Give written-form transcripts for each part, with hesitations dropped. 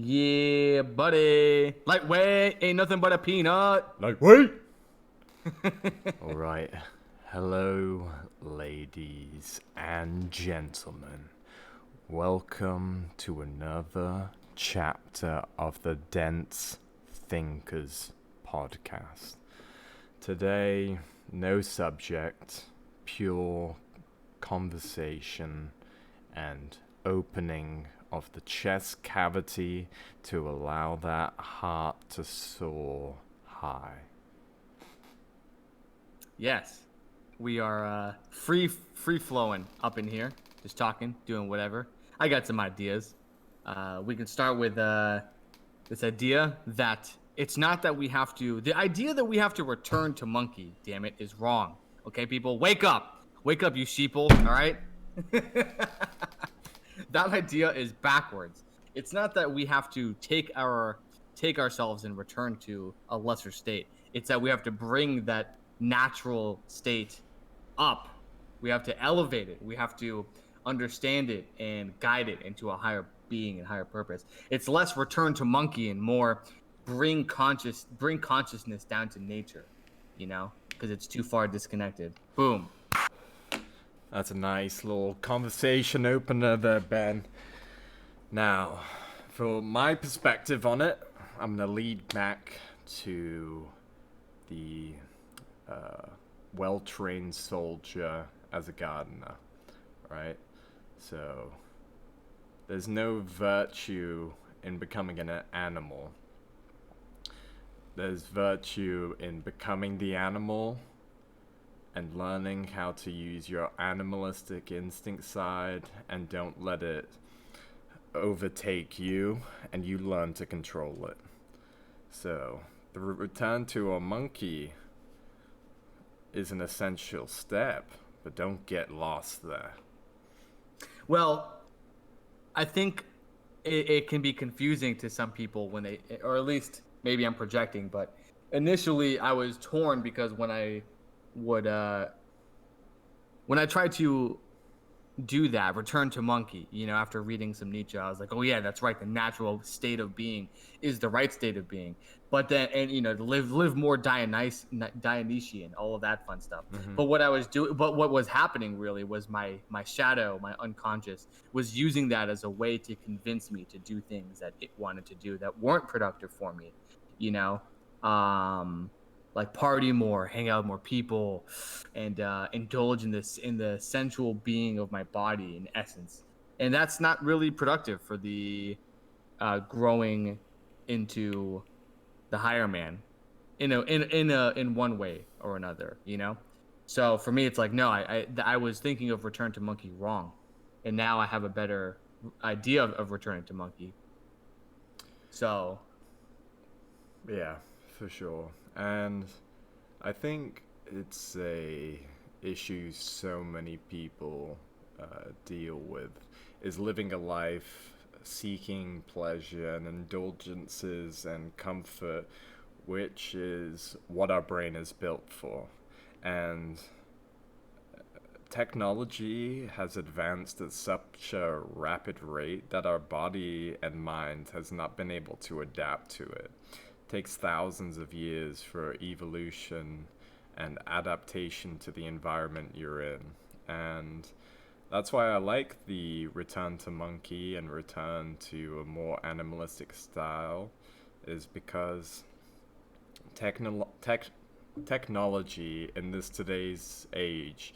Yeah, buddy. Lightweight ain't nothing but a peanut. Lightweight! Alright. Hello, ladies and gentlemen. Welcome to another chapter of the Dense Thinkers podcast. Today, no subject, pure conversation and opening of the chest cavity to allow that heart to soar high. Yes, we are free flowing up in here, just talking, doing whatever. I got some ideas. We can start with this idea that it's not that we have to. The idea that we have to return to monkey, damn it, is wrong. Okay, people, wake up, you sheeple. All right. That idea is backwards. It's not that we have to take ourselves and return to a lesser state. It's that we have to bring that natural state up. We have to elevate it. We have to understand it and guide it into a higher being and higher purpose. It's less return to monkey and more bring consciousness down to nature, because it's too far disconnected. Boom. That's a nice little conversation opener there, Ben. Now, for my perspective on it, I'm going to lead back to the well-trained soldier as a gardener, right? So, there's no virtue in becoming an animal. There's virtue in becoming the animal and learning how to use your animalistic instinct side and don't let it overtake you, and you learn to control it. So, the return to a monkey is an essential step, but don't get lost there. Well, I think it can be confusing to some people when they, or at least maybe I'm projecting, but initially I was torn because when I tried to do that, return to monkey, after reading some Nietzsche, I was like, oh yeah, that's right. The natural state of being is the right state of being. But then, and live more Dionysian, all of that fun stuff. Mm-hmm. But what was happening really was my shadow, my unconscious, was using that as a way to convince me to do things that it wanted to do that weren't productive for me, like party more, hang out with more people, and indulge in the sensual being of my body in essence. And that's not really productive for the growing into the higher man, in one way or another. So for me, it's like, no, I was thinking of return to monkey wrong, and now I have a better idea of returning to monkey. So yeah, for sure. And I think it's a issue so many people deal with, is living a life seeking pleasure and indulgences and comfort, which is what our brain is built for. And technology has advanced at such a rapid rate that our body and mind has not been able to adapt to it. It takes thousands of years for evolution and adaptation to the environment you're in. And that's why I like the return to monkey and return to a more animalistic style, is because technology in this today's age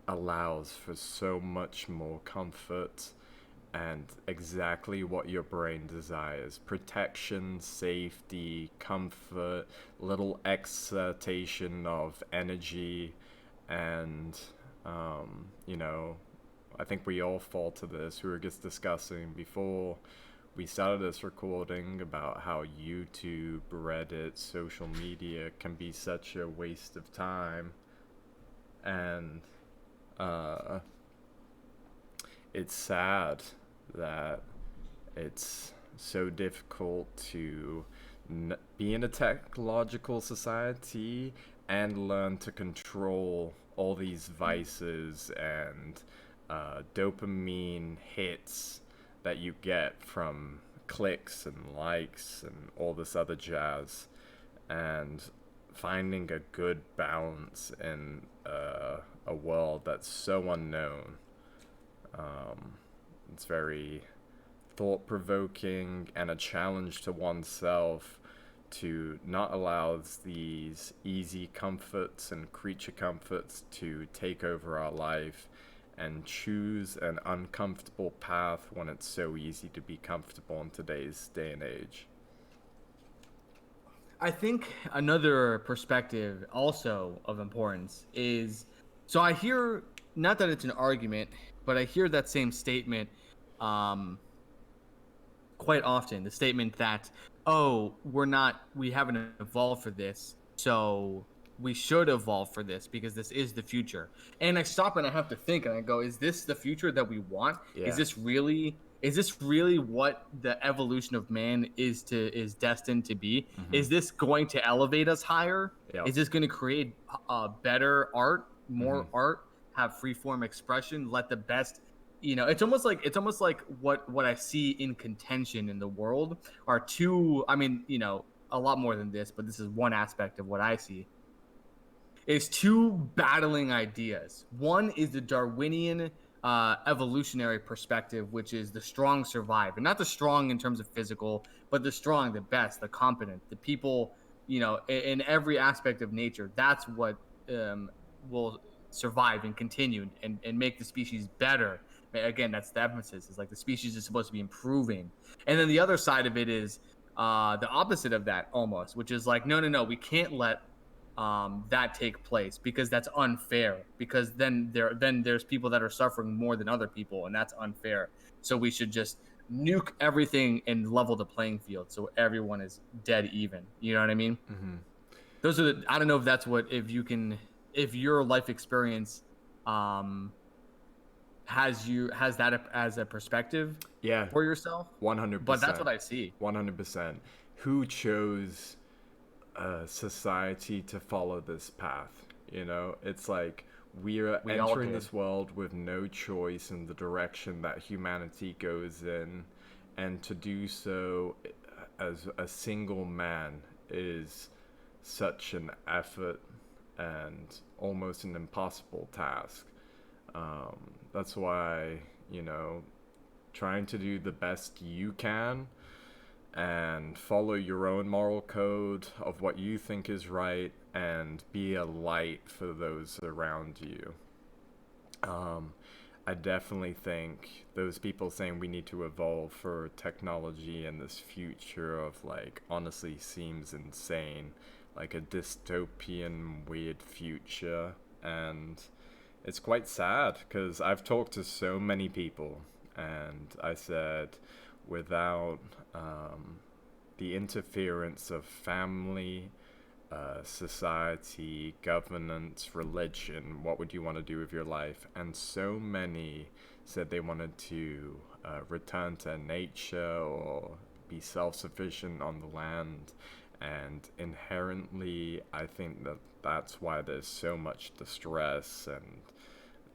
allows for so much more comfort and exactly what your brain desires: protection, safety, comfort, little excitation of energy, and I think we all fall to this. We were just discussing before we started this recording about how YouTube, Reddit, social media can be such a waste of time, and it's sad that it's so difficult to be in a technological society and learn to control all these vices and dopamine hits that you get from clicks and likes and all this other jazz, and finding a good balance in a world that's so unknown. It's very thought provoking and a challenge to oneself to not allow these easy comforts and creature comforts to take over our life and choose an uncomfortable path when it's so easy to be comfortable in today's day and age. I think another perspective also of importance is, so I hear, not that it's an argument, but I hear that same statement um, quite often, the statement that, oh, we haven't evolved for this, so we should evolve for this because this is the future. And I stop and I have to think and I go, is this the future that we want? Yeah. Is this really what the evolution of man is destined to be? Is this going to elevate us higher? Yep. Is this going to create better art, Mm-hmm. more art, have free form expression, let the best, it's almost like what I see in contention in the world are two, I mean, a lot more than this, but this is one aspect of what I see, is two battling ideas. One is the Darwinian evolutionary perspective, which is the strong survive, and not the strong in terms of physical, but the strong, the best, the competent, the people, in every aspect of nature. That's what will survive and continue and make the species better. Again, that's the emphasis. Is like the species is supposed to be improving, and then the other side of it is the opposite of that almost, which is like, no, no, no, we can't let that take place because that's unfair. Because then there's people that are suffering more than other people, and that's unfair. So we should just nuke everything and level the playing field so everyone is dead even. You know what I mean? Mm-hmm. Those are I don't know if that's what, if your life experience um has that as a perspective Yeah, for yourself, but that's 100%. what I see. 100%. Who chose society to follow this path? It's like we're We all entering did. this world with no choice in the direction that humanity goes in, and to do so as a single man is such an effort and almost an impossible task. That's why, trying to do the best you can and follow your own moral code of what you think is right and be a light for those around you. I definitely think those people saying we need to evolve for technology and this future of like honestly seems insane, like a dystopian weird future. And it's quite sad because I've talked to so many people, and I said, without the interference of family, society, governance, religion, what would you want to do with your life? And so many said they wanted to return to nature or be self sufficient on the land. And inherently, I think that that's why there's so much distress and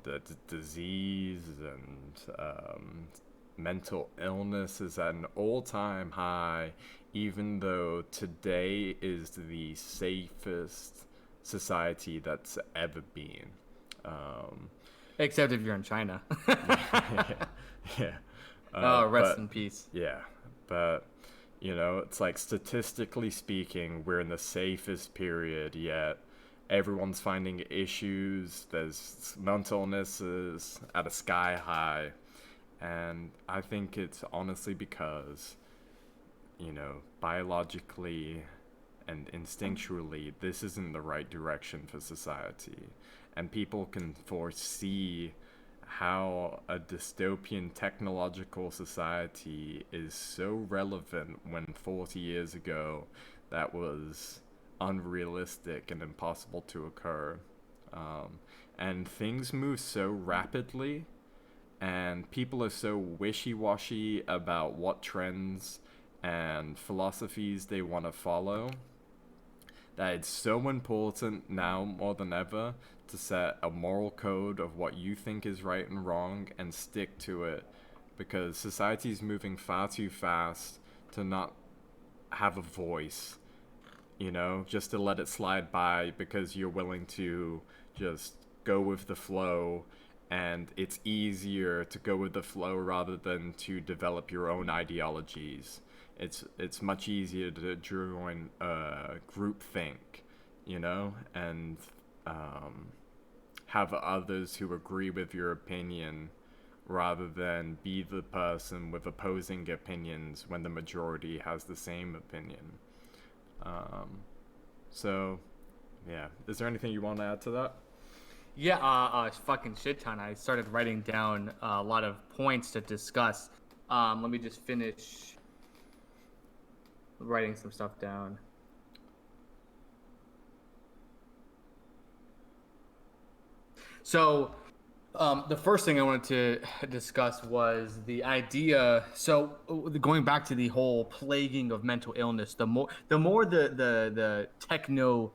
the disease and mental illness is at an all-time high, even though today is the safest society that's ever been. Um, Except if you're in China. yeah. Oh, rest But in peace. yeah, but it's like statistically speaking, we're in the safest period yet. Everyone's finding issues. There's mental illnesses at a sky high. And I think it's honestly because, biologically and instinctually, this isn't the right direction for society. And people can foresee how a dystopian technological society is so relevant when 40 years ago that was unrealistic and impossible to occur. And things move so rapidly, and people are so wishy-washy about what trends and philosophies they want to follow, that it's so important now more than ever to set a moral code of what you think is right and wrong and stick to it, because society is moving far too fast to not have a voice, you know, just to let it slide by because you're willing to just go with the flow, and it's easier to go with the flow rather than to develop your own ideologies. It's much easier to join group think, you know, and um, have others who agree with your opinion rather than be the person with opposing opinions when the majority has the same opinion. Um, so, yeah. Is there anything you want to add to that? Yeah, fucking shit ton. I started writing down a lot of points to discuss. Let me just finish writing some stuff down. So, the first thing I wanted to discuss was the idea. So, going back to the whole plaguing of mental illness, the more the technocratic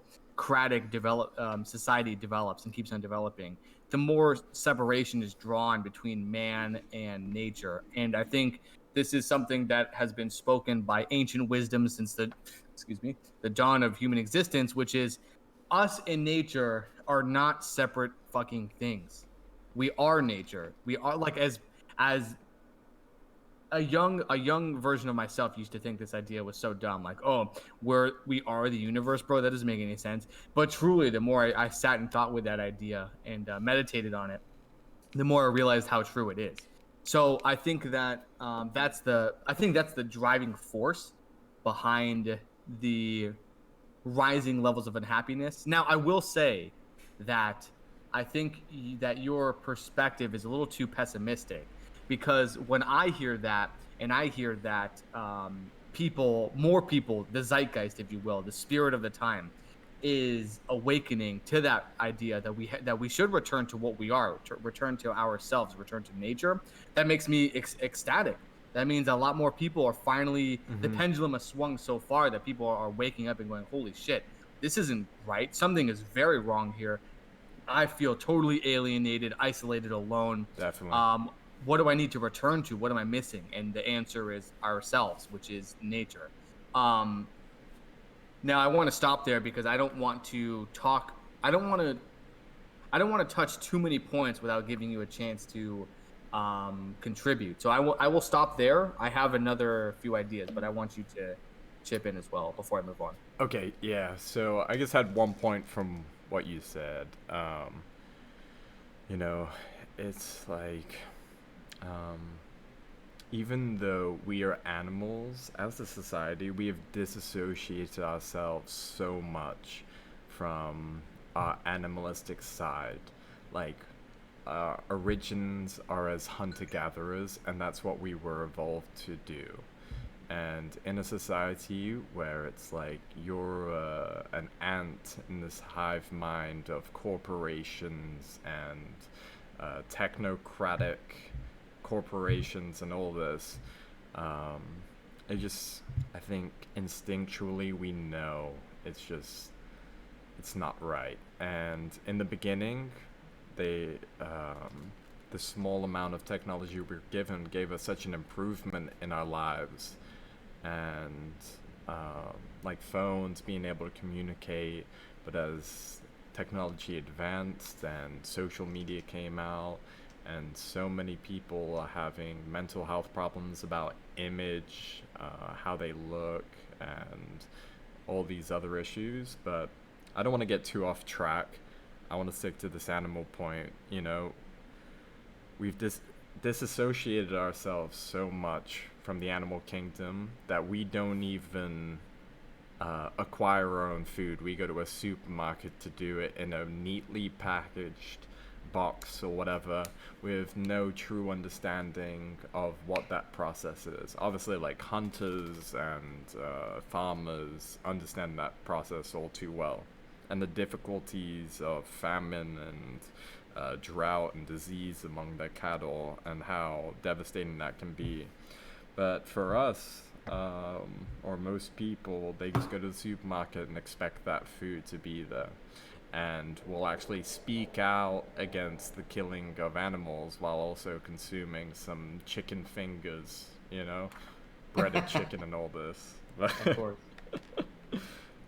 society develops and keeps on developing, the more separation is drawn between man and nature. And I think this is something that has been spoken by ancient wisdom since the dawn of human existence, which is us and nature are not separate fucking things. We are nature. We are like as a young version of myself used to think this idea was so dumb. Like, oh, we are the universe, bro. That doesn't make any sense. But truly, the more I sat and thought with that idea and meditated on it, the more I realized how true it is. So I think that that's the driving force behind the rising levels of unhappiness. Now, I will say that I think that your perspective is a little too pessimistic, because when I hear that, and I hear that more people, the zeitgeist, if you will, the spirit of the time, is awakening to that idea that we should return to what we are, return to ourselves, return to nature. That makes me ecstatic. That means a lot more people are finally, the Mm-hmm. pendulum has swung so far that people are waking up and going, holy shit, this isn't right. Something is very wrong here. I feel totally alienated, isolated, alone. Definitely. Um, what do I need to return to? What am I missing? And the answer is ourselves, which is nature. Um, Now I want to stop there because I don't want to talk. I don't want to touch too many points without giving you a chance to contribute. So I will stop there. I have another few ideas, but I want you to chip in as well before I move on. Okay, yeah. So I just had one point from what you said. You know, it's like, um, even though we are animals as a society, we have disassociated ourselves so much from our animalistic side. Like, origins are as hunter gatherers, and that's what we were evolved to do. And in a society where it's like you're an ant in this hive mind of corporations and technocratic corporations and all this, um, I think instinctually we know it's not right. And in the beginning, they, the small amount of technology we were given gave us such an improvement in our lives, and like phones, being able to communicate. But as technology advanced and social media came out, and so many people are having mental health problems about image, how they look, and all these other issues. But I don't want to get too off track. I want to stick to this animal point. You know, we've disassociated ourselves so much from the animal kingdom that we don't even acquire our own food. We go to a supermarket to do it in a neatly packaged box or whatever, with no true understanding of what that process is. Obviously, like hunters and farmers understand that process all too well, and the difficulties of famine and drought and disease among their cattle, and how devastating that can be. But for us, or most people, they just go to the supermarket and expect that food to be there, and will actually speak out against the killing of animals while also consuming some chicken fingers, you know? breaded chicken and all this. Of course.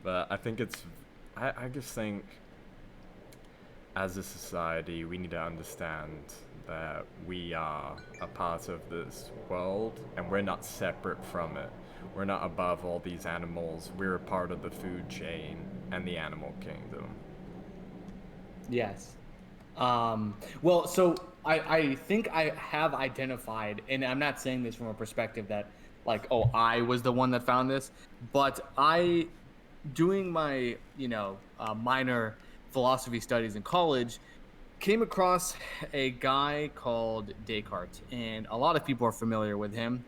But I think I just think as a society, we need to understand that we are a part of this world and we're not separate from it. We're not above all these animals. We're a part of the food chain and the animal kingdom. Yes. Well, so I think I have identified, and I'm not saying this from a perspective that like, oh, I was the one that found this, but doing my, minor philosophy studies in college, came across a guy called Descartes, and a lot of people are familiar with him.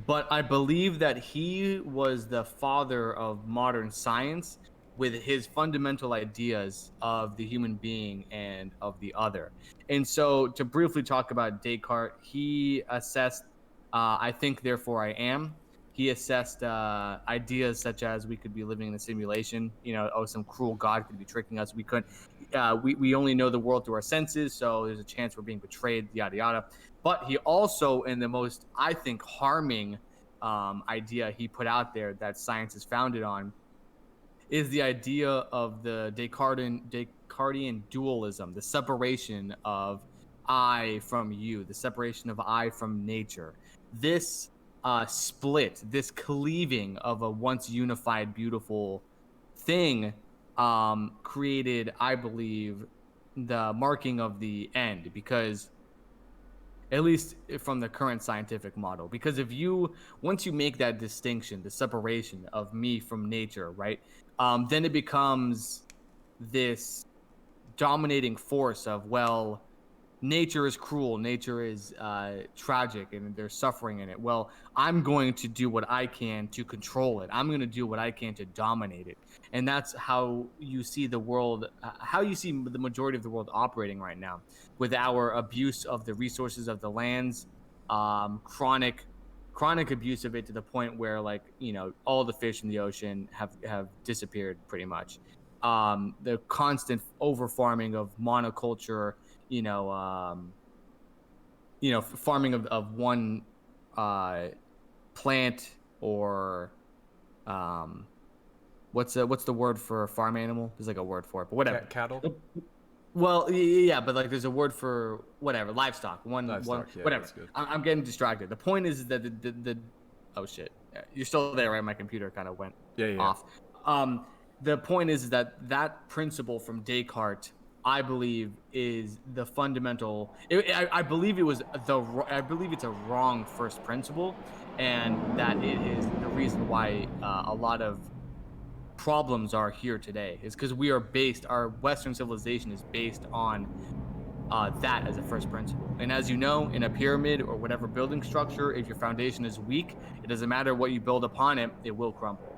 But I believe that he was the father of modern science with his fundamental ideas of the human being and of the other. And so, to briefly talk about Descartes, he assessed, I think, therefore I am. He assessed ideas such as we could be living in a simulation. Oh, some cruel God could be tricking us. We couldn't. We only know the world through our senses, so there's a chance we're being betrayed. Yada yada. But he also, in the most, I think, harming idea he put out there that science is founded on, is the idea of the Descartesian dualism, the separation of I from you, the separation of I from nature. This split, this cleaving of a once unified, beautiful thing created, I believe, the marking of the end, because at least from the current scientific model, because if you once you make that distinction, the separation of me from nature, right, then it becomes this dominating force of, well, nature is cruel, nature is tragic, and there's suffering in it. Well, I'm going to do what I can to control it. I'm going to do what I can to dominate it. And that's how you see the world, how you see the majority of the world operating right now, with our abuse of the resources of the lands, chronic abuse of it, to the point where, like, all the fish in the ocean have disappeared pretty much. The constant over farming of monoculture, you know, um, farming of one plant, or um, what's the word for a farm animal? There's like a word for it, but whatever. Cattle? Well, yeah, but like there's a word for whatever, livestock. One, Yeah, whatever. that's good. I'm getting distracted. The point is that the oh shit, you're still there, right? My computer kind of went Yeah, yeah. off. The point is that that principle from Descartes, I believe, is the fundamental. I believe I believe it's a wrong first principle, and that it is the reason why a lot of problems are here today, is because our Western civilization is based on that as a first principle. And as you know, in a pyramid or whatever building structure, if your foundation is weak, it doesn't matter what you build upon it, it will crumble.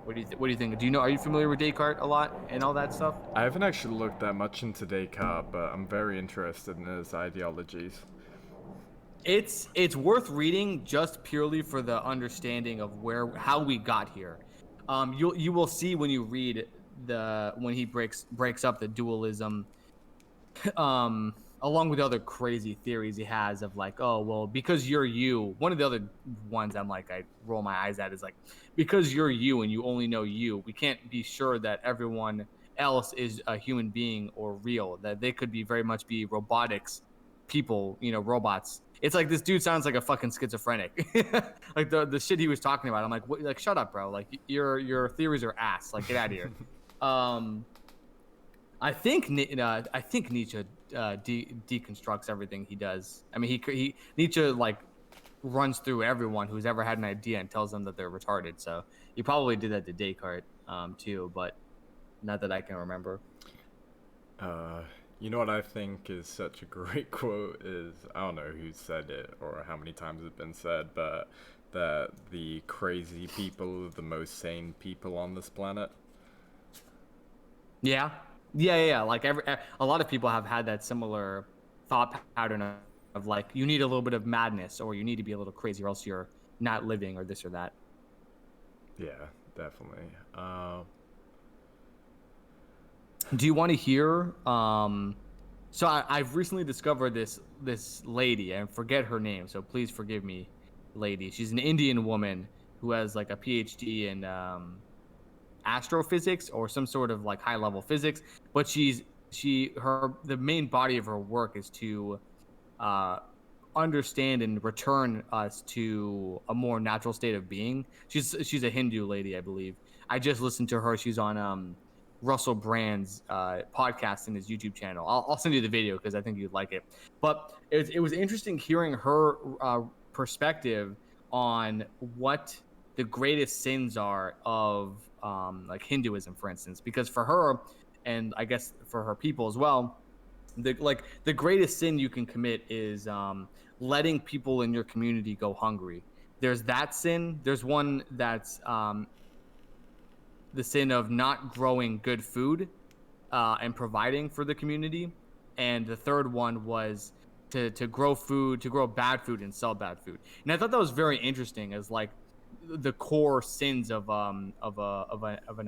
What do you think? Are you familiar with Descartes a lot and all that stuff? I haven't actually looked that much into Descartes, but I'm very interested in his ideologies. It's worth reading, just purely for the understanding of how we got here. You will see when you read when he breaks up the dualism, along with other crazy theories he has of, like, oh, well, because you're you. One of the other ones I roll my eyes at is, like, because you're you and you only know you, we can't be sure that everyone else is a human being or real, that they could be very much be robotics, people, robots. It's like, this dude sounds like a fucking schizophrenic. Like the shit he was talking about. I'm like, what, like, shut up, bro. Like, your theories are ass. Like, get out of here. um I think Nietzsche deconstructs everything he does. I mean, Nietzsche, like, runs through everyone who's ever had an idea and tells them that they're retarded. So he probably did that to Descartes too, but not that I can remember. Uh, you know what I think is such a great quote is, I don't know who said it or how many times it's been said, but that the crazy people are the most sane people on this planet. Yeah, yeah. Like, a lot of people have had that similar thought pattern of, like, you need a little bit of madness, or you need to be a little crazy, or else you're not living, or this or that. Yeah, definitely. Do you want to hear? So I've recently discovered this lady. I forget her name, so please forgive me lady. She's an Indian woman who has like a PhD in astrophysics or some sort of like high level physics. But the main body of her work is to uh, understand and return us to a more natural state of being. She's a Hindu lady, I believe. I just listened to her. She's on Russell Brand's podcast in his YouTube channel. I'll send you the video because I think you'd like it. But it was interesting hearing her perspective on what the greatest sins are of like Hinduism, for instance, because for her and I guess for her people as well, the greatest sin you can commit is letting people in your community go hungry. There's that sin. There's one that's the sin of not growing good food and providing for the community. And the third one was to grow food, to grow bad food and sell bad food. And I thought that was very interesting as like the core sins of an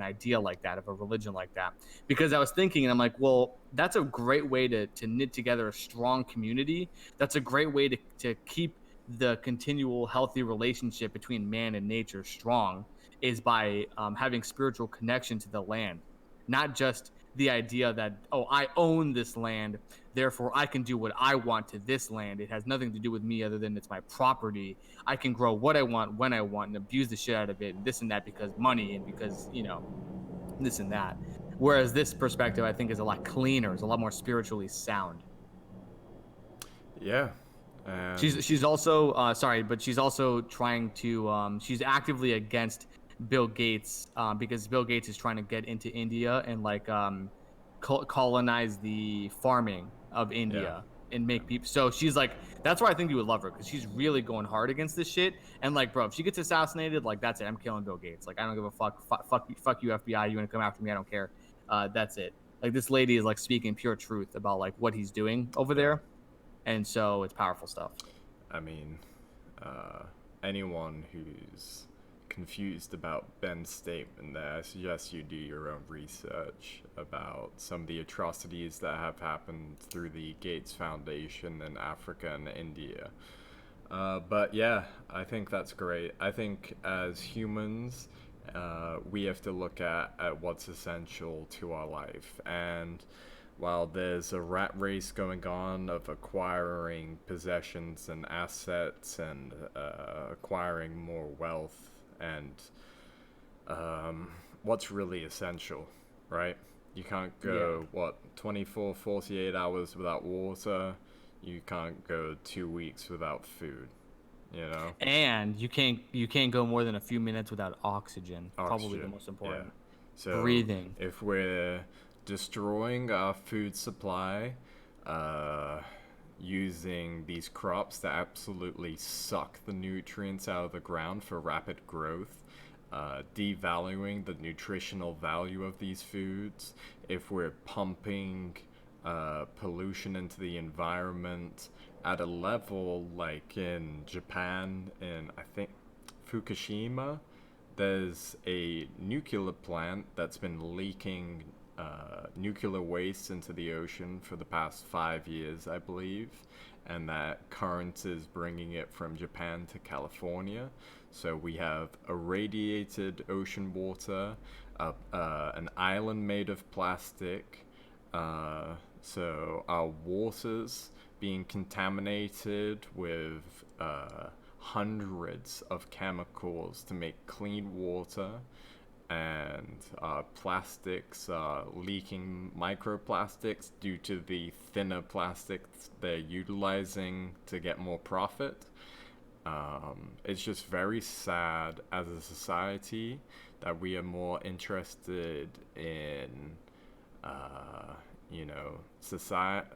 idea like that, of a religion like that. Because I was thinking, and I'm like, well, that's a great way to knit together a strong community. That's a great way to keep the continual healthy relationship between man and nature strong, is by having spiritual connection to the land, not just the idea that, oh, I own this land, therefore I can do what I want to this land. It has nothing to do with me other than it's my property. I can grow what I want when I want and abuse the shit out of it and this and that because money and because, this and that. Whereas this perspective, I think, is a lot cleaner, is a lot more spiritually sound. Yeah, and She's also sorry, but she's also trying to she's actively against Bill Gates because Bill Gates is trying to get into India and like colonize the farming of yeah, India and yeah. make people. So she's like, that's why I think you would love her, because she's really going hard against this shit. And like, bro, if she gets assassinated, like that's it. I'm killing Bill Gates. Like I don't give a fuck. Fuck you, FBI. You want to come after me? I don't care. That's it. Like this lady is like speaking pure truth about like what he's doing over Yeah. there, and so it's powerful stuff. I mean, uh, anyone who's confused about Ben's statement there, I suggest you do your own research about some of the atrocities that have happened through the Gates Foundation in Africa and India. But yeah, I think that's great. I think as humans, we have to look at what's essential to our life. And while there's a rat race going on of acquiring possessions and assets and acquiring more wealth and what's really essential, right? You can't Yeah. go, 24, 48 hours without water. You can't go 2 weeks without food, you know? And you can't go more than a few minutes without oxygen. Probably the Oxygen, most yeah. important. So Breathing. if we're destroying our food supply, uh, using these crops that absolutely suck the nutrients out of the ground for rapid growth, devaluing the nutritional value of these foods, if we're pumping pollution into the environment at a level like in Japan, in I think Fukushima, there's a nuclear plant that's been leaking nuclear waste into the ocean for the past 5 years, I believe, and that current is bringing it from Japan to California. So we have irradiated ocean water, an island made of plastic. So our waters being contaminated with hundreds of chemicals to make clean water, and plastics leaking microplastics due to the thinner plastics they're utilizing to get more profit. It's just very sad as a society that we are more interested in, society,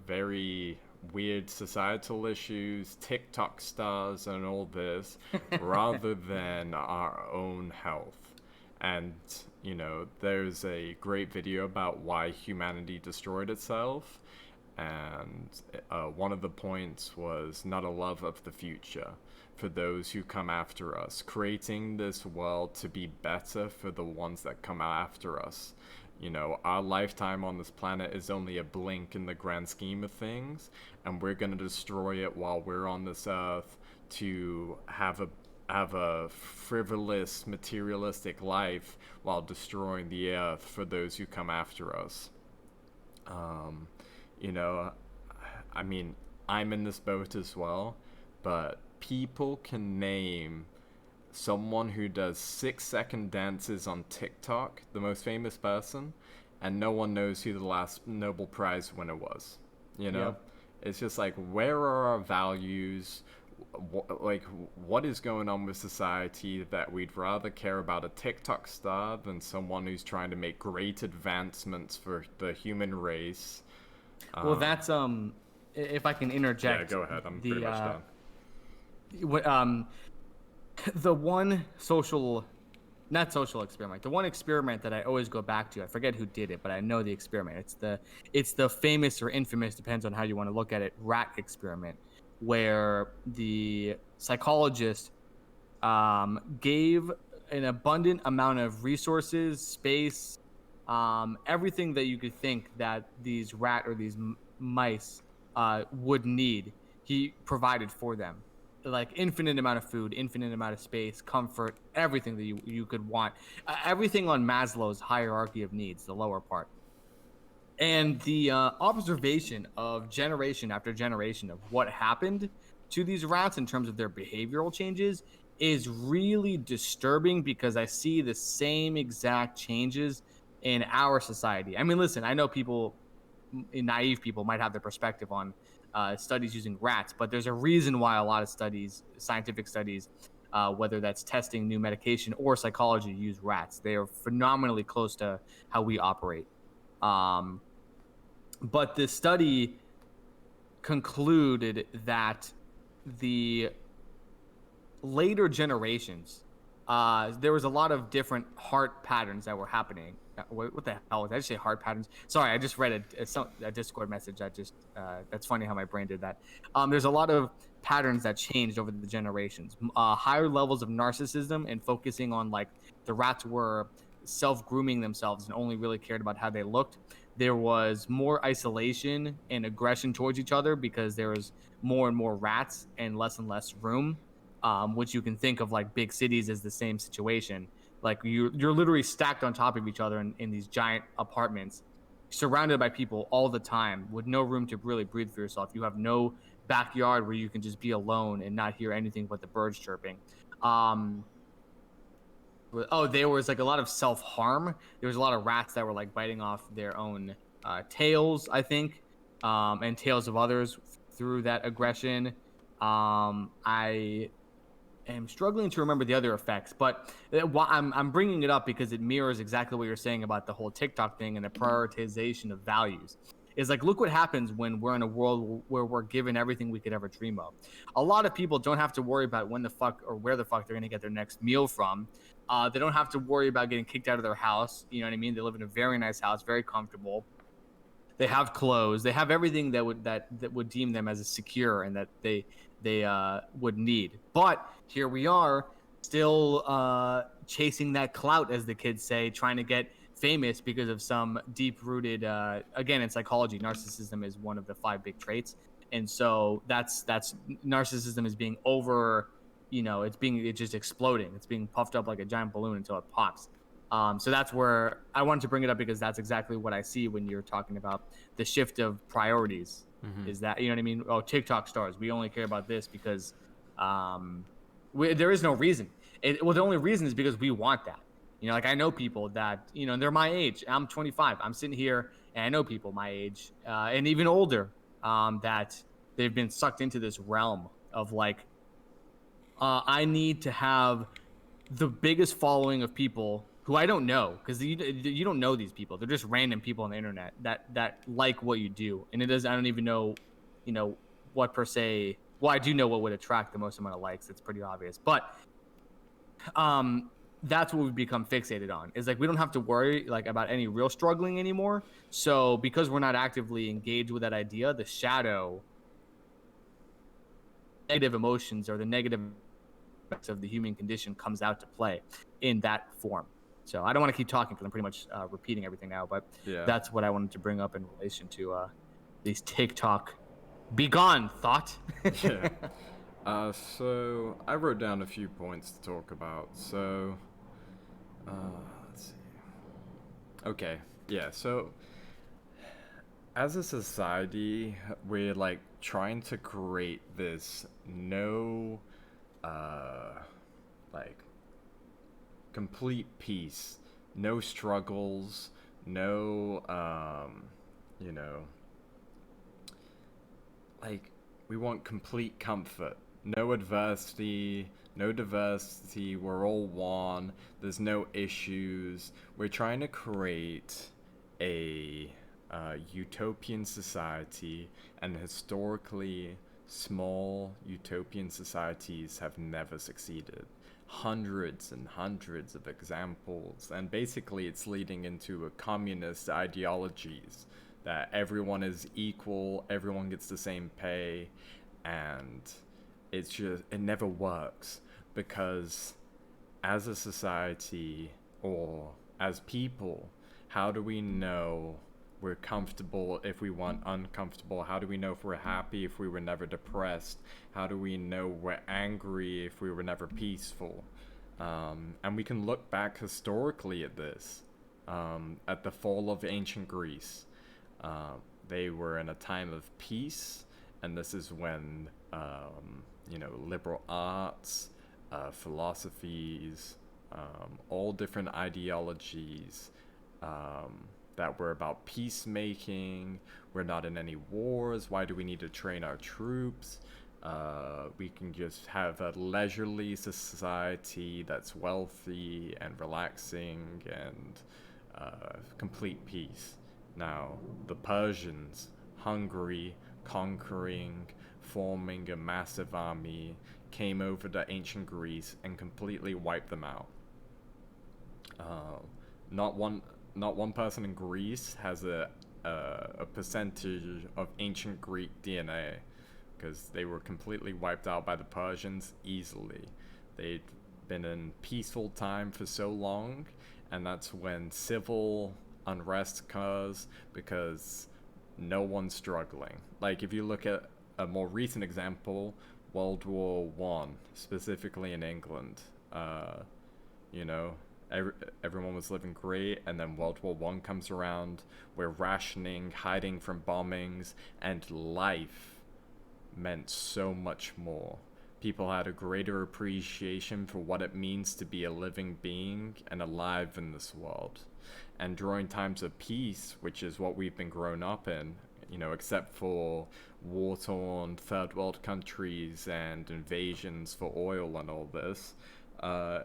very weird societal issues, TikTok stars, and all this, rather than our own health. And, there's a great video about why humanity destroyed itself. And one of the points was not a love of the future for those who come after us, creating this world to be better for the ones that come after us. Our lifetime on this planet is only a blink in the grand scheme of things, and we're going to destroy it while we're on this earth to have a frivolous, materialistic life while destroying the earth for those who come after us. Um, you know, I mean, I'm in this boat as well, but people can name someone who does 6-second dances on TikTok, the most famous person, and no one knows who the last Nobel Prize winner was. You know? Yep. It's just like, where are our values? Like, what is going on with society that we'd rather care about a TikTok star than someone who's trying to make great advancements for the human race? Well, that's if I can Yeah, interject, go ahead. I'm pretty the much done. what the one social not social experiment, the one experiment that I always go back to, I forget who did it, but I know the experiment. It's the famous or infamous, depends on how you want to look at it, rat experiment, where the psychologist gave an abundant amount of resources, space, everything that you could think that these rat or these mice would need. He provided for them, like infinite amount of food, infinite amount of space, comfort, everything that you could want, everything on Maslow's hierarchy of needs, the lower part. And the observation of generation after generation of what happened to these rats in terms of their behavioral changes is really disturbing, because I see the same exact changes in our society. I mean, listen, I know people, naive people, might have their perspective on studies using rats, but there's a reason why a lot of studies, scientific studies, whether that's testing new medication or psychology, use rats. They are phenomenally close to how we operate. Um, but the study concluded that the later generations, there was a lot of different heart patterns that were happening. What the hell? Did I just say heart patterns? Sorry, I just read a Discord message that just, that's funny how my brain did that. There's a lot of patterns that changed over the generations. Higher levels of narcissism, and focusing on, like, the rats were self grooming themselves and only really cared about how they looked. There was more isolation and aggression towards each other because there was more and more rats and less room, which you can think of like big cities as the same situation. Like you're literally stacked on top of each other in these giant apartments, surrounded by people all the time with no room to really breathe for yourself. You have no backyard where you can just be alone and not hear anything but the birds chirping. Um, there was like a lot of self harm. There was a lot of rats that were like biting off their own tails, I think, and tails of others through that aggression. I am struggling to remember the other effects, but I'm bringing it up because it mirrors exactly what you're saying about the whole TikTok thing and the prioritization of values. Is like, look what happens when we're in a world where we're given everything we could ever dream of. A lot of people don't have to worry about when the fuck or where the fuck they're going to get their next meal from. They don't have to worry about getting kicked out of their house. You know what I mean? They live in a very nice house, very comfortable. They have clothes. They have everything that would deem them as a secure and that they would need. But here we are, still chasing that clout, as the kids say, trying to get famous because of some deep rooted. Again, in psychology, narcissism is one of the 5 big traits, and so that's narcissism is being over. It's just exploding. It's being puffed up like a giant balloon until it pops. So that's where I wanted to bring it up, because that's exactly what I see when you're talking about the shift of priorities. Mm-hmm. Is that, you know what I mean? Oh, TikTok stars, we only care about this because there is no reason. The only reason is because we want that. Like I know people that, they're my age. I'm 25. I'm sitting here and I know people my age and even older, that they've been sucked into this realm of like, I need to have the biggest following of people who I don't know, because you don't know these people. They're just random people on the internet that like what you do, and I don't even know, what per se. Well, I do know what would attract the most amount of likes. It's pretty obvious, but that's what we've become fixated on. Is like we don't have to worry like about any real struggling anymore. So because we're not actively engaged with that idea, the shadow negative emotions or the negative of the human condition comes out to play in that form. So I don't want to keep talking because I'm pretty much repeating everything now, but Yeah. that's what I wanted to bring up in relation to these TikTok. Be gone, thought. Yeah. So I wrote down a few points to talk about. So, uh, let's see. Okay, yeah. So as a society, we're like trying to create this no, uh, like complete peace, no struggles, no, you know, like we want complete comfort, no adversity, no diversity. We're all one. There's no issues. We're trying to create a utopian society, and historically, small utopian societies have never succeeded. Hundreds and hundreds of examples, and basically, it's leading into a communist ideologies that everyone is equal, everyone gets the same pay, and it never works because as a society or as people, how do we know we're comfortable if we want uncomfortable? How do we know if we're happy if we were never depressed? How do we know we're angry if we were never peaceful? And we can look back historically at this, at the fall of ancient Greece. Uh, they were in a time of peace, and this is when liberal arts, philosophies, all different ideologies that were about peacemaking. We're not in any wars. Why do we need to train our troops? We can just have a leisurely society that's wealthy and relaxing and complete peace. Now, the Persians, hungry, conquering, forming a massive army, came over to ancient Greece and completely wiped them out. Uh, not one, not one person in Greece has a percentage of ancient Greek DNA, because they were completely wiped out by the Persians easily. They'd been in peaceful time for so long, and that's when civil unrest occurs because no one's struggling. Like if you look at a more recent example, World War One, specifically in England, you know, everyone was living great, and then World War One comes around. We're rationing, hiding from bombings, and life meant so much more. People had a greater appreciation for what it means to be a living being and alive in this world. And during times of peace, which is what we've been grown up in, except for war torn third world countries and invasions for oil and all this,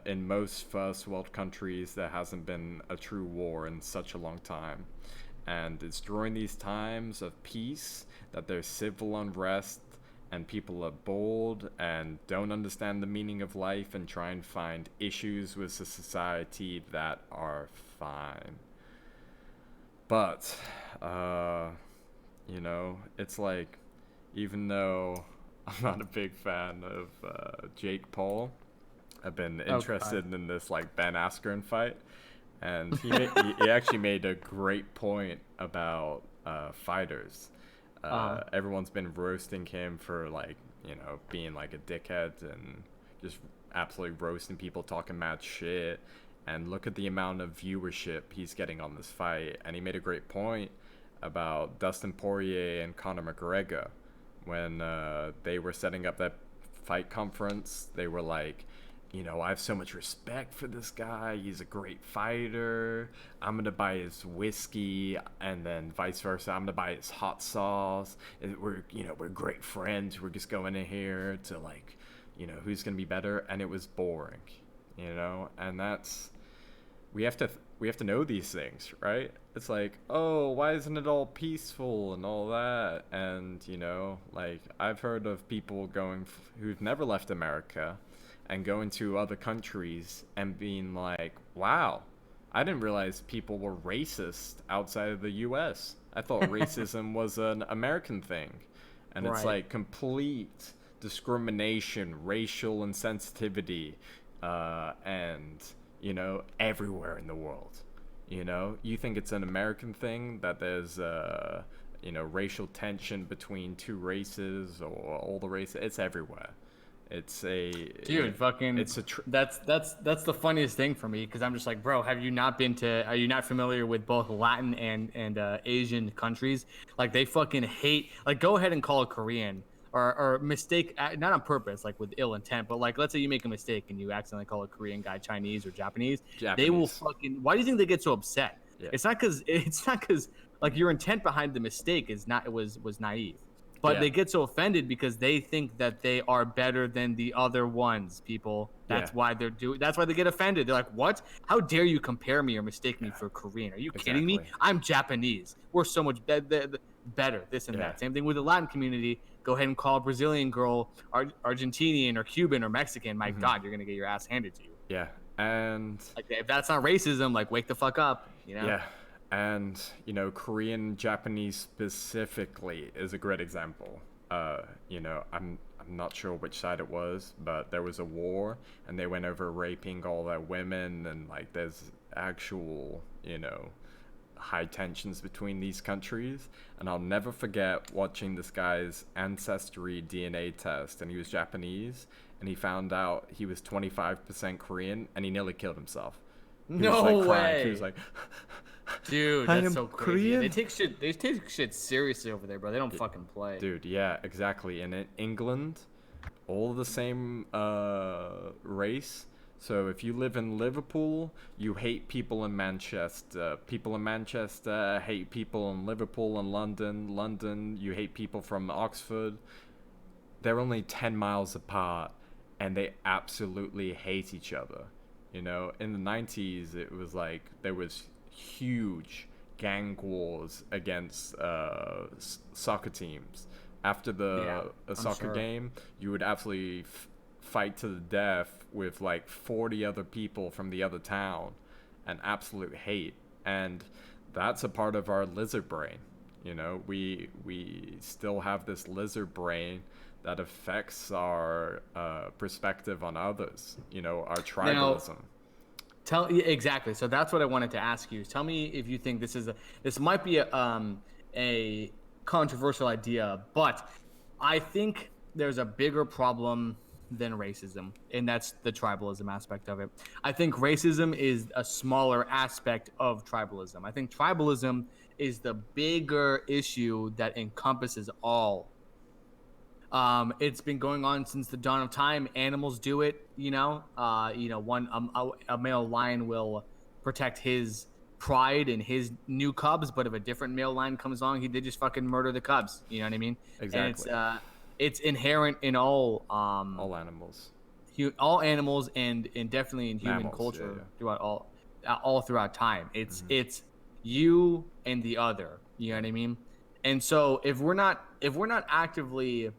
in most first world countries, there hasn't been a true war in such a long time. And it's during these times of peace that there's civil unrest and people are bored and don't understand the meaning of life and try and find issues with the society that are fine. But, it's like, even though I'm not a big fan of Jake Paul, I've been Oh God. interested in this like Ben Askren fight, and he actually made a great point about fighters. Uh, Everyone's been roasting him for like being like a dickhead and just absolutely roasting people, talking mad shit. And look at the amount of viewership he's getting on this fight. And he made a great point about Dustin Poirier and Conor McGregor when they were setting up that fight conference. They were like, I have so much respect for this guy. He's a great fighter. I'm gonna buy his whiskey, and then vice versa. I'm gonna buy his hot sauce. We're great friends. We're just going in here to like, who's gonna be better. And it was boring, and that's we have to know these things, right? It's like, oh, why isn't it all peaceful and all that? And like I've heard of people who've never left America and going to other countries and being like, wow, I didn't realize people were racist outside of the US. I thought racism was an American thing. And it's right. like complete discrimination, racial insensitivity, and, everywhere in the world. You think it's an American thing that there's, racial tension between two races or all the races? It's everywhere. It's a Dude, fucking, it's a that's the funniest thing for me because I'm just like, bro, have you not been to? Are you not familiar with both Latin and Asian countries? Like they fucking hate. Like, go ahead and call a Korean or mistake, not on purpose, like with ill intent, but like let's say you make a mistake and you accidentally call a Korean guy Chinese or Japanese, they will Japanese. fucking. Why do you think they get so upset? Yeah. It's not because like your intent behind the mistake is not, it was naive, but Yeah. they get so offended because they think that they are better than the other ones, people. Yeah. That's why they get offended. They're like, what? How dare you compare me or mistake me Yeah. for Korean? Are you kidding me? Exactly. I'm Japanese. We're so much better, this and Yeah. that. Same thing with the Latin community. Go ahead and call a Brazilian girl Argentinian or Cuban or Mexican. My Hmm. God, you're going to get your ass handed to you. Yeah. And Like, if that's not racism, like, wake the fuck up, you know? yeah. And Korean, Japanese specifically is a great example. I'm not sure which side it was, but there was a war and they went over raping all their women, and like there's actual, high tensions between these countries. And I'll never forget watching this guy's ancestry DNA test, and he was Japanese, and he found out he was 25% Korean, and he nearly killed himself. He was like No crying. He way. was like, Dude, I that's am so crazy. Korean. They take shit seriously over there, bro. They don't fucking play. Dude, yeah, exactly. And in England, all the same race. So if you live in Liverpool, you hate people in Manchester. People in Manchester hate people in Liverpool and London. London, you hate people from Oxford. They're only 10 miles apart, and they absolutely hate each other. In the 90s, it was like there was huge gang wars against soccer teams. After Yeah, a I'm soccer sure. game, you would absolutely fight to the death with like 40 other people from the other town, and absolute hate. And that's a part of our lizard brain. We still have this lizard brain that affects our perspective on others. Our Now, tribalism. yeah, exactly. So that's what I wanted to ask you. Tell me if you think this might be a controversial idea, but I think there's a bigger problem than racism, and that's the tribalism aspect of it. I think racism is a smaller aspect of tribalism. I think tribalism is the bigger issue that encompasses all. It's been going on since the dawn of time. Animals do it, a male lion will protect his pride and his new cubs, but if a different male lion comes along, they just fucking murder the cubs. You know what I mean? And Exactly. it's inherent in all All animals. all animals and definitely in human Mammals. Yeah, culture yeah. throughout all throughout time. It's Hmm. it's you and the other. You know what I mean? And so if we're not actively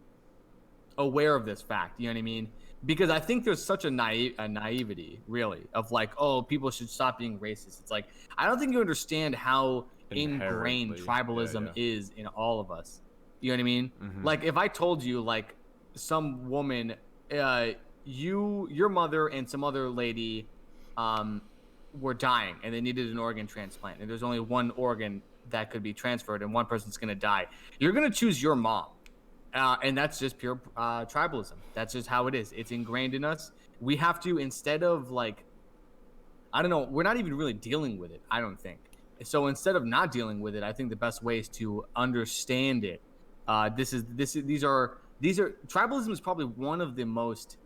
aware of this fact, you know what I mean? Because I think there's such a naivety, really, of like, oh, people should stop being racist. It's like, I don't think you understand how ingrained Inherently. Yeah, tribalism yeah. is in all of us. You know what I mean? Hmm. Like, if I told you, like, some woman, uh, your mother and some other lady, um, were dying and they needed an organ transplant, and there's only one organ that could be transferred, and one person's gonna die, you're gonna choose your mom, and that's just pure tribalism. That's just how it is. It's ingrained in us. We have to, instead of like, I don't know, we're not even really dealing with it, I don't think. So instead of not dealing with it, I think the best way is to understand it. These are tribalism is probably one of the most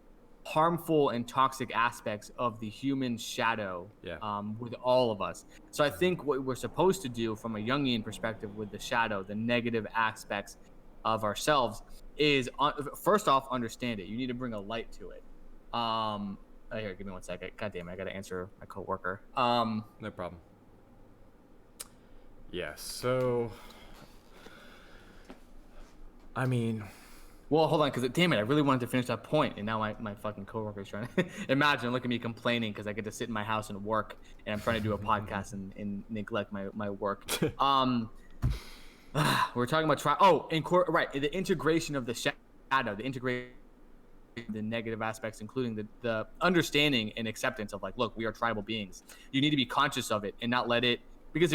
harmful and toxic aspects of the human shadow, Yeah. with all of us. So I think what we're supposed to do from a Jungian perspective with the shadow, the negative aspects of ourselves, is first off, understand it. You need to bring a light to it. Here, give me 1 second. God damn it, I gotta answer my coworker. No problem. Yeah. So, I mean, Well, hold on, because damn it, I really wanted to finish that point, and now my fucking coworker is trying to imagine, look at me complaining because I get to sit in my house and work, and I'm trying to do a podcast and neglect my work. We're talking about right, the integration of the shadow, the negative aspects, including the understanding and acceptance of like, look, we are tribal beings. You need to be conscious of it and not let it, because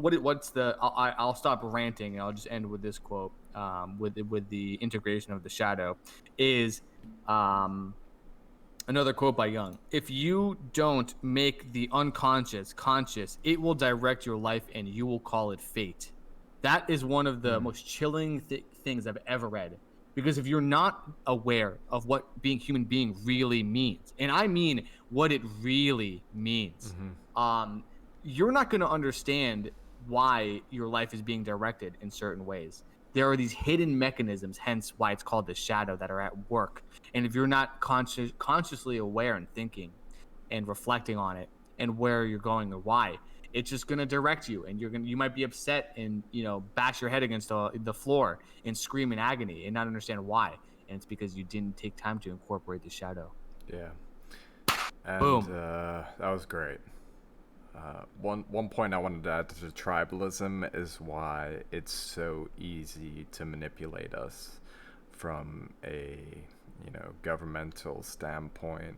I'll stop ranting and I'll just end with this quote. With the integration of the shadow is Um, Another quote by Jung: "If you don't make the unconscious conscious, it will direct your life, and you will call it fate." That is one of the Mm, most chilling things I've ever read. Because if you're not aware of what being human being really means, and I mean what it really means, hmm. um, you're not going to understand why your life is being directed in certain ways. There are these hidden mechanisms, hence why it's called the shadow, that are at work. And if you're not consciously aware and thinking and reflecting on it and where you're going or why, it's just going to direct you, and you might be upset and bash your head against the floor and scream in agony and not understand why. And it's because you didn't take time to incorporate the shadow. Yeah. And Boom. that was great. One point I wanted to add to tribalism is why it's so easy to manipulate us from a governmental standpoint.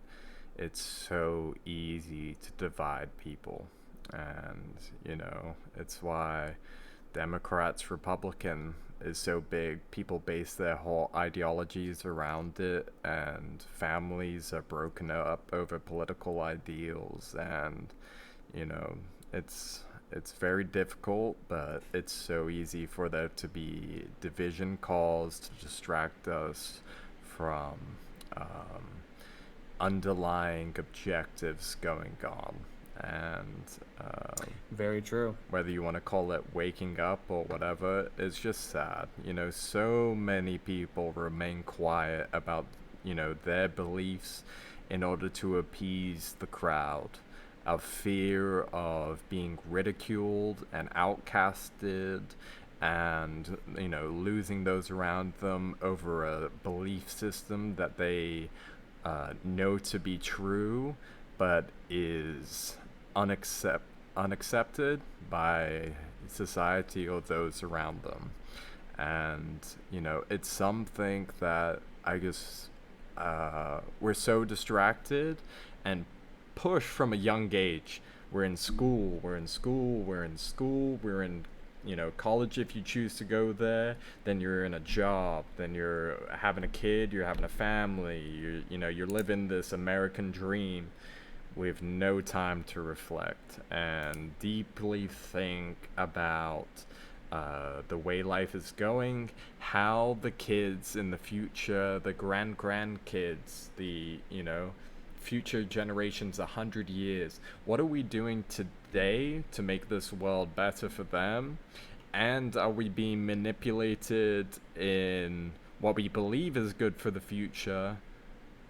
It's so easy to divide people, and it's why Democrats, Republican is so big. People base their whole ideologies around it, and families are broken up over political ideals, and you know, it's very difficult, but it's so easy for there to be division caused to distract us from um, underlying objectives going on. And Very true. whether you want to call it waking up or whatever, it's just sad. So many people remain quiet about, their beliefs in order to appease the crowd. Of fear of being ridiculed and outcasted and, losing those around them over a belief system that they know to be true, but is unaccepted by society or those around them. And, it's something that I guess we're so distracted and pushed from a young age. We're in school, we're in school, we're in school, we're in college if you choose to go there, then you're in a job, then you're having a kid, you're having a family, you're living this American dream with no time to reflect and deeply think about the way life is going, how the kids in the future, the grandkids, the future generations, 100 years, what are we doing today to make this world better for them? And are we being manipulated in what we believe is good for the future,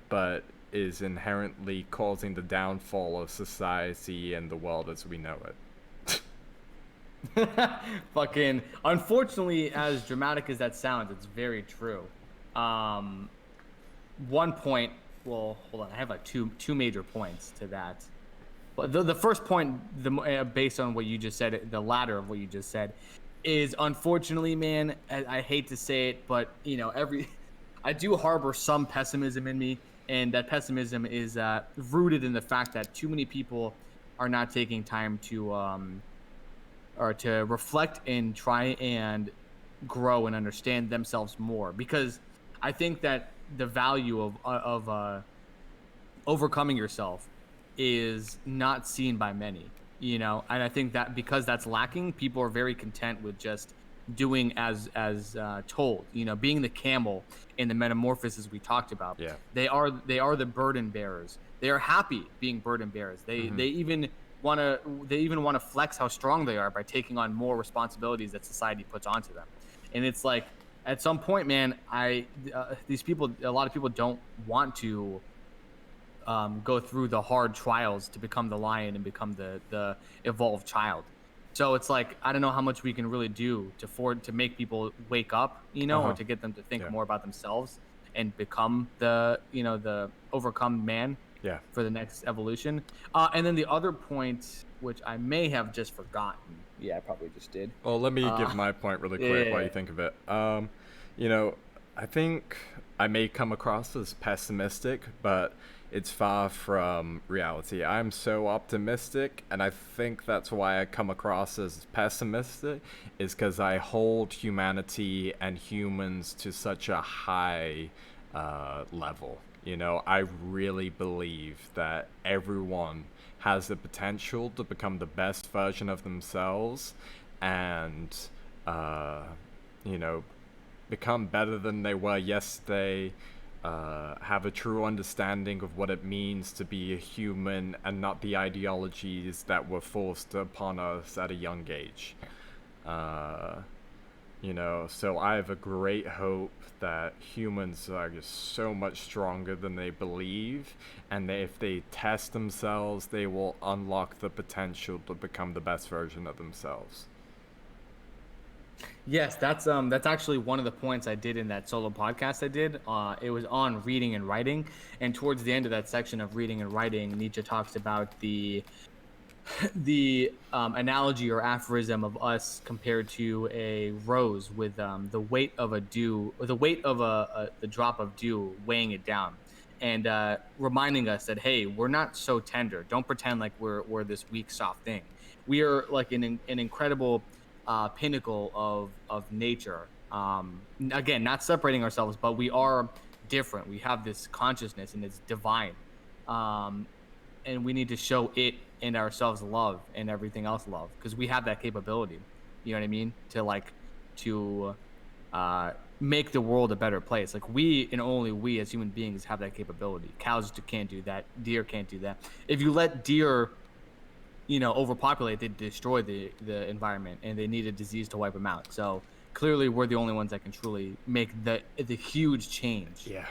but is inherently causing the downfall of society and the world as we know it? Fucking, unfortunately, as dramatic as that sounds, it's very true. Um, One point. Well, hold on. I have like two major points to that. But the first point, based on what you just said, the latter of what you just said, is unfortunately, man. I hate to say it, but I do harbor some pessimism in me, and that pessimism is rooted in the fact that too many people are not taking time to or to reflect and try and grow and understand themselves more. Because I think that the value of overcoming yourself is not seen by many, and I think that because that's lacking, people are very content with just doing as told, being the camel in the metamorphosis we talked about. Yeah. They are the burden bearers. They are happy being burden bearers. they Mm-hmm. they even want to flex how strong they are by taking on more responsibilities that society puts onto them. And it's like, at some point, man, these people, a lot of people don't want to go through the hard trials to become the lion and become the evolved child. So it's like, I don't know how much we can really do to make people wake up, Uh or huh. to get them to think Yeah. more about themselves and become the overcome man Yeah. for the next evolution. And then the other point, which I may have just forgotten. Yeah, I probably just did. Well, let me Uh, give my point really quick while yeah. you think of it. You know, I think I may come across as pessimistic, but it's far from reality. I'm so optimistic, and I think that's why I come across as pessimistic, is because I hold humanity and humans to such a high level. You know, I really believe that everyone has the potential to become the best version of themselves and, uh, you know, become better than they were yesterday, have a true understanding of what it means to be a human and not the ideologies that were forced upon us at a young age. Uh, you know, so I have a great hope that humans are just so much stronger than they believe, and if they test themselves, they will unlock the potential to become the best version of themselves. Yes, that's actually one of the points I did in that solo podcast I did. It was on reading and writing, and towards the end of that section of reading and writing, Nietzsche talks about the analogy or aphorism of us compared to a rose with the weight of a dew, or the weight of the drop of dew weighing it down, and reminding us that, hey, we're not so tender. Don't pretend like we're this weak, soft thing. We are like an incredible pinnacle of nature. Again, not separating ourselves, but we are different. We have this consciousness, and it's divine. Um, and we need to show it and ourselves love and everything else love, because we have that capability. You know what I mean? To like to make the world a better place. Like we and only we as human beings have that capability. Cows can't do that. Deer can't do that. If you let deer, overpopulate, they destroy the environment, and they need a disease to wipe them out. So clearly, we're the only ones that can truly make the huge change. Yeah.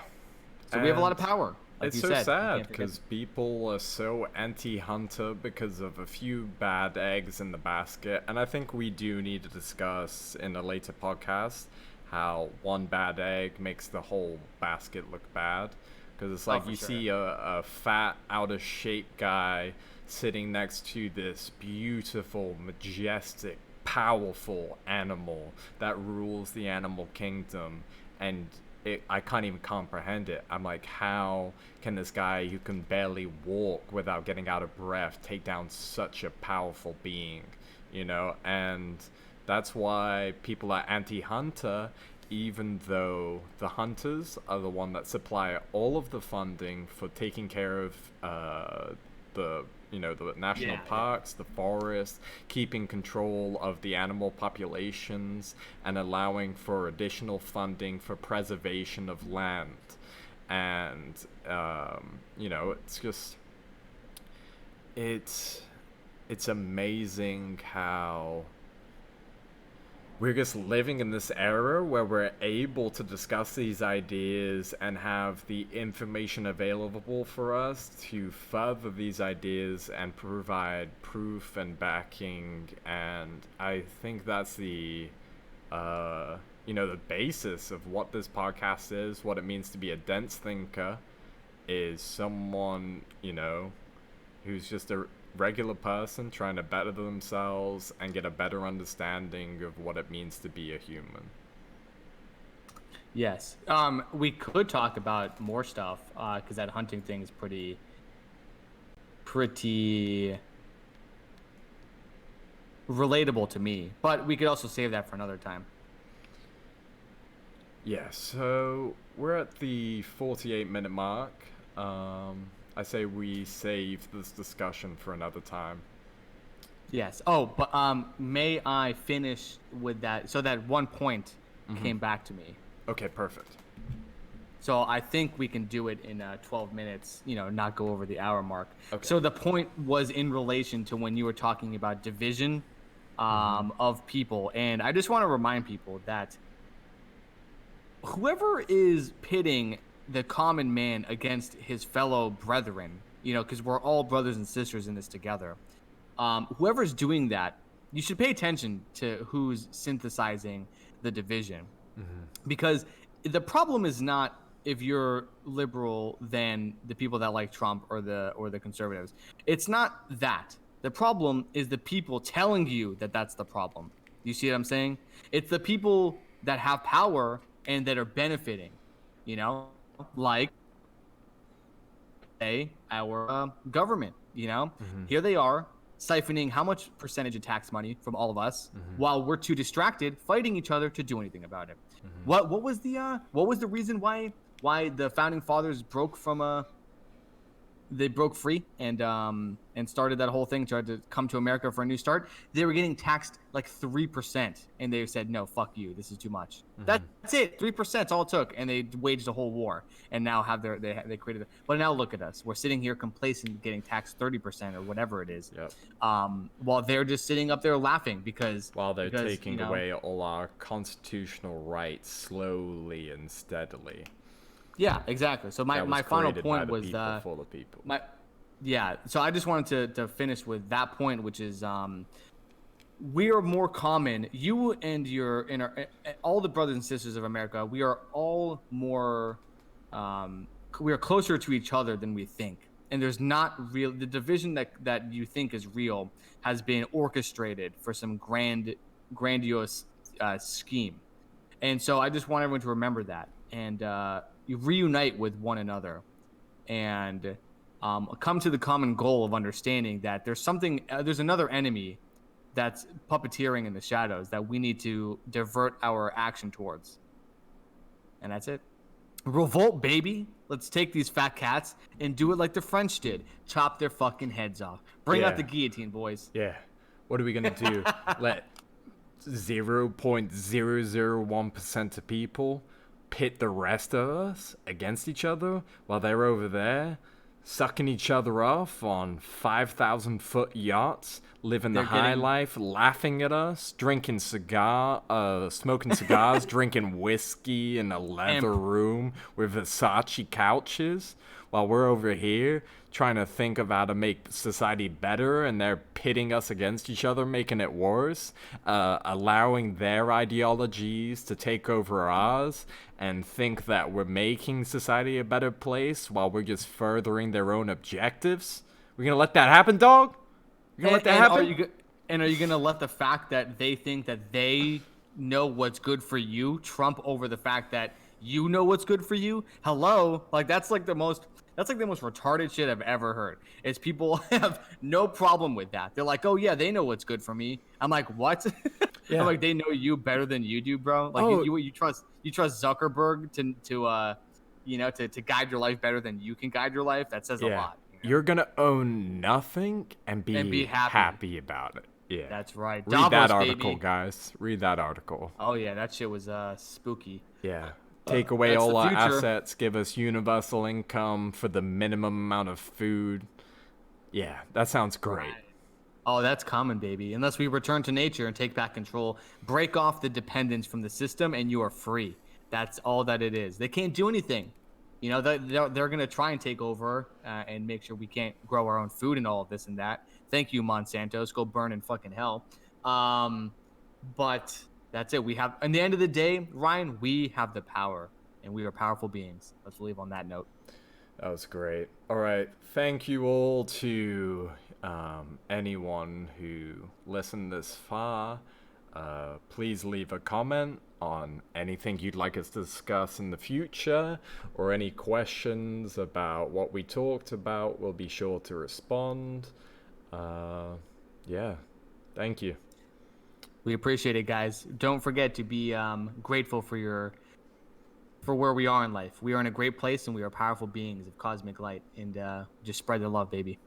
So we have a lot And of power, like it's you so said. You sad can't forget. because people are so anti-hunter because of a few bad eggs in the basket, and I think we do need to discuss in a later podcast how one bad egg makes the whole basket look bad. Because it's like For you sure. see a fat, out of shape guy sitting next to this beautiful, majestic, powerful animal that rules the animal kingdom, and I can't even comprehend it. I'm like, how can this guy who can barely walk without getting out of breath take down such a powerful being, you know? And that's why people are anti-hunter, even though the hunters are the one that supply all of the funding for taking care of the the national Yeah, yeah. parks, the forests, keeping control of the animal populations, and allowing for additional funding for preservation of land. And it's just it's it's amazing how we're just living in this era where we're able to discuss these ideas and have the information available for us to further these ideas and provide proof and backing. And I think that's the basis of what this podcast is, what it means to be a dense thinker, is someone, who's just a regular person trying to better themselves and get a better understanding of what it means to be a human. Yes. We could talk about more stuff, because that hunting thing is pretty relatable to me. But we could also save that for another time. Yeah, so we're at the 48-minute mark. I say we save this discussion for another time. Yes. Oh, but may I finish with that? So that one point came back to me. Okay, perfect. So I think we can do it in 12 minutes, not go over the hour mark. Okay. So the point was in relation to when you were talking about division of people. And I just want to remind people that whoever is pitting the common man against his fellow brethren, because we're all brothers and sisters in this together, whoever's doing that, you should pay attention to who's synthesizing the division. Because the problem is not if you're liberal than the people that like Trump or the conservatives. It's not that. The problem is the people telling you that that's the problem. You see what I'm saying? It's the people that have power and that are benefiting, like our government. Here they are siphoning how much percentage of tax money from all of us, while we're too distracted fighting each other to do anything about it. What was the reason why why the founding fathers broke from they broke free and started that whole thing, tried to come to America for a new start. They were getting taxed like 3%, and they said, "No, fuck you. This is too much." That's it. 3% all it took, and they waged a whole war, and now have they created. But now look at us. We're sitting here complacent, getting taxed 30% or whatever it is, Yep. while they're just sitting up there laughing because While they're taking you know, away all our constitutional rights slowly and steadily. Yeah, exactly. So my final point was for the people. So I just wanted to finish with that point, which is we are more common. You and all the brothers and sisters of America, we are all more we are closer to each other than we think. And there's not real the division that you think is real has been orchestrated for some grandiose scheme. And so I just want everyone to remember that and you reunite with one another and come to the common goal of understanding that there's another enemy that's puppeteering in the shadows that we need to divert our action towards. And that's it. Revolt, baby. Let's take these fat cats and do it like the French did. Chop their fucking heads off. Bring out the guillotine, boys. Yeah. What are we going to do? Let 0.001% of people pit the rest of us against each other while they're over there sucking each other off on 5,000-foot yachts, living the high life, laughing at us, smoking cigars, drinking whiskey in a leather room with Versace couches, while we're over here trying to think of how to make society better, and they're pitting us against each other, making it worse, allowing their ideologies to take over ours, and think that we're making society a better place while we're just furthering their own objectives. We're gonna let that happen, dog? You're gonna let that happen? Are you gonna let the fact that they think that they know what's good for you trump over the fact that you know what's good for you? Hello, like that's like the most retarded shit I've ever heard. Is people have no problem with that. They're like, oh yeah, they know what's good for me. I'm like, what? Yeah. I'm like, they know you better than you do, bro. Like you trust Zuckerberg to guide your life better than you can guide your life. That says a lot. You're gonna own nothing and be happy about it. Yeah, that's right. Read Davos, that article, baby. guys. Read that article. Oh yeah, that shit was spooky. Yeah. Take away all our assets, give us universal income for the minimum amount of food. Yeah, that sounds great. Right. Oh, that's common, baby. Unless we return to nature and take back control, break off the dependence from the system, and you are free. That's all that it is. They can't do anything. You know, they're going to try and take over and make sure we can't grow our own food and all of this and that. Thank you, Monsantos. Go burn in fucking hell. But that's it. We have, in the end of the day, Ryan, we have the power, and we are powerful beings. Let's leave on that note. That was great. All right. Thank you all to anyone who listened this far. Please leave a comment on anything you'd like us to discuss in the future, or any questions about what we talked about. We'll be sure to respond. Yeah. Thank you. We appreciate it, guys. Don't forget to be grateful for where we are in life. We are in a great place, and we are powerful beings of cosmic light. And just spread the love, baby.